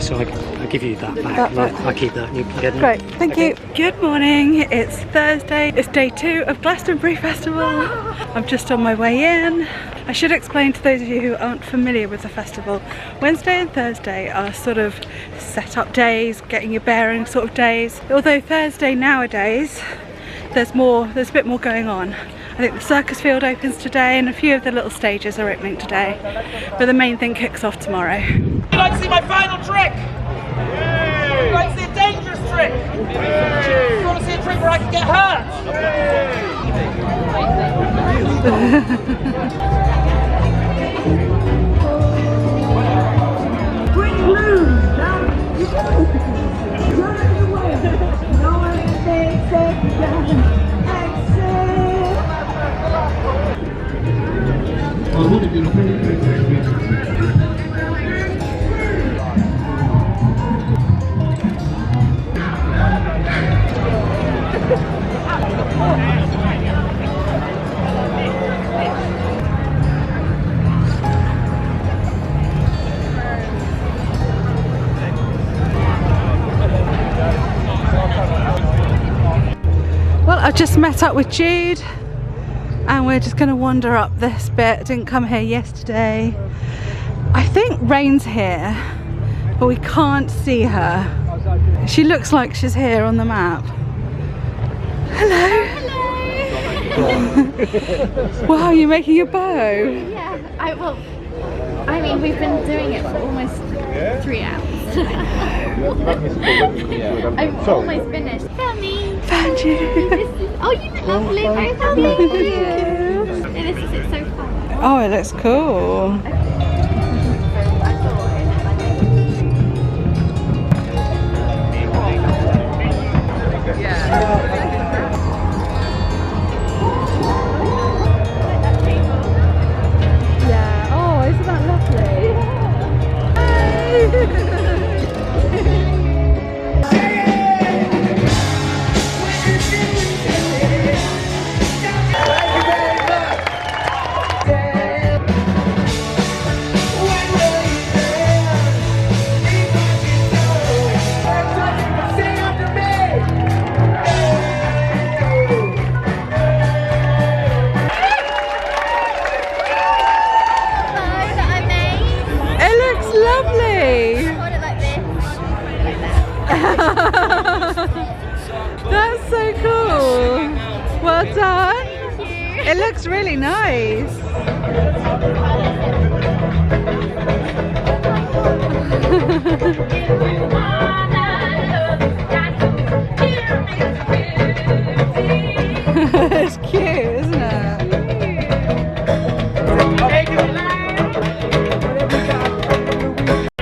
actually, so I'll give you that back. I'll keep that. You can get it. Great, thank you. Good morning, it's Thursday. It's day 2 of Glastonbury Festival. I'm just on my way in. I should explain to those of you who aren't familiar with the festival, Wednesday and Thursday are sort of set up days, getting your bearings sort of days. Although Thursday nowadays, there's a bit more going on. I think the circus field opens today and a few of the little stages are opening today. But the main thing kicks off tomorrow. Would you like to see my final trick? Yay! Would you like to see a dangerous trick? Yay! Do you want to see a trick where I can get hurt? Bring loose down. Running away. No one thinks it. Well, I've just met up with Jude and we're just going to wander up this bit. Didn't come here yesterday. I think Rain's here, but we can't see her. She looks like she's here on the map. Hello. Hello. Wow, you're making a bow. Yeah, I mean, we've been doing it for almost 3 hours. I'm almost finished. Found you. Oh, you look lovely. Very lovely. Thank you. This is so fun. Oh, it looks cool. Yeah. Oh, isn't that lovely? Hey. That's so cool. Well done. It looks really nice. It's cute, isn't it?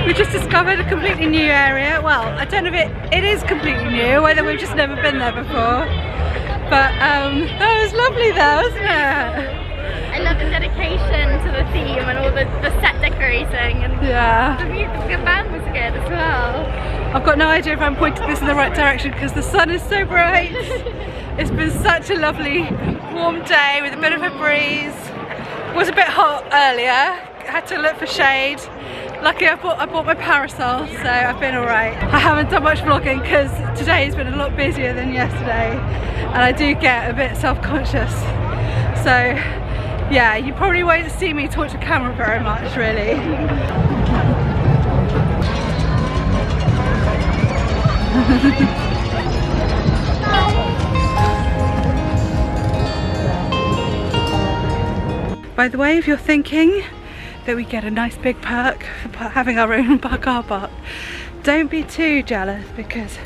We just discovered a completely new area. Well, I don't know if it is completely new, whether we've just never been there before. But that was lovely though, wasn't it? I love the dedication to the theme and all the set decorating and the band was good as well. I've got no idea if I'm pointing this in the right direction because the sun is so bright. It's been such a lovely warm day with a bit of a breeze. It was a bit hot earlier, had to look for shade. Luckily I bought my parasol, so I've been alright. I haven't done much vlogging because today has been a lot busier than yesterday and I do get a bit self-conscious. So yeah, you probably won't see me talk to camera very much really. By the way, if you're thinking that we get a nice big perk for having our own car park, don't be too jealous because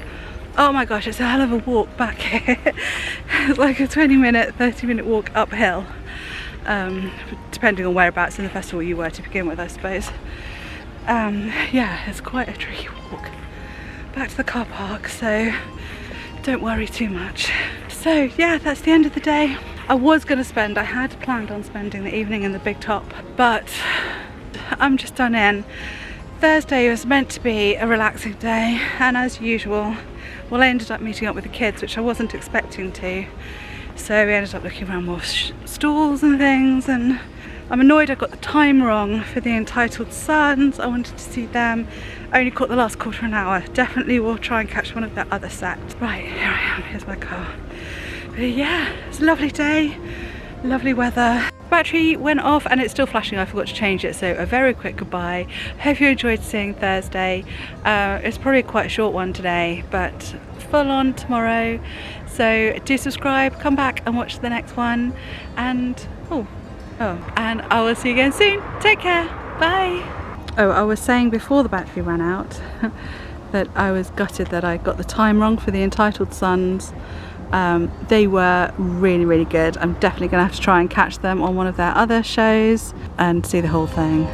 oh my gosh, it's a hell of a walk back here. It's like a 20-minute, 30-minute walk uphill, depending on whereabouts in the festival you were to begin with, I suppose. Yeah, it's quite a tricky walk back to the car park, so don't worry too much. So yeah, that's the end of the day. I had planned on spending the evening in the Big Top, but I'm just done in. Thursday was meant to be a relaxing day, and as usual, well, I ended up meeting up with the kids, which I wasn't expecting to. So we ended up looking around more stalls and things, and I'm annoyed I got the time wrong for the Entitled Sons. I wanted to see them. I only caught the last quarter of an hour. Definitely will try and catch one of their other sets. Right, here I am, here's my car. But yeah, it's a lovely day, lovely weather. Battery went off and it's still flashing. I forgot to change it, so a very quick goodbye. Hope you enjoyed seeing Thursday. It's probably quite a short one today, but full on tomorrow. So do subscribe, come back and watch the next one, and and I will see you again soon. Take care, bye. Oh, I was saying before the battery ran out that I was gutted that I got the time wrong for the Entitled Sons. They were really, really good. I'm definitely gonna have to try and catch them on one of their other shows and see the whole thing.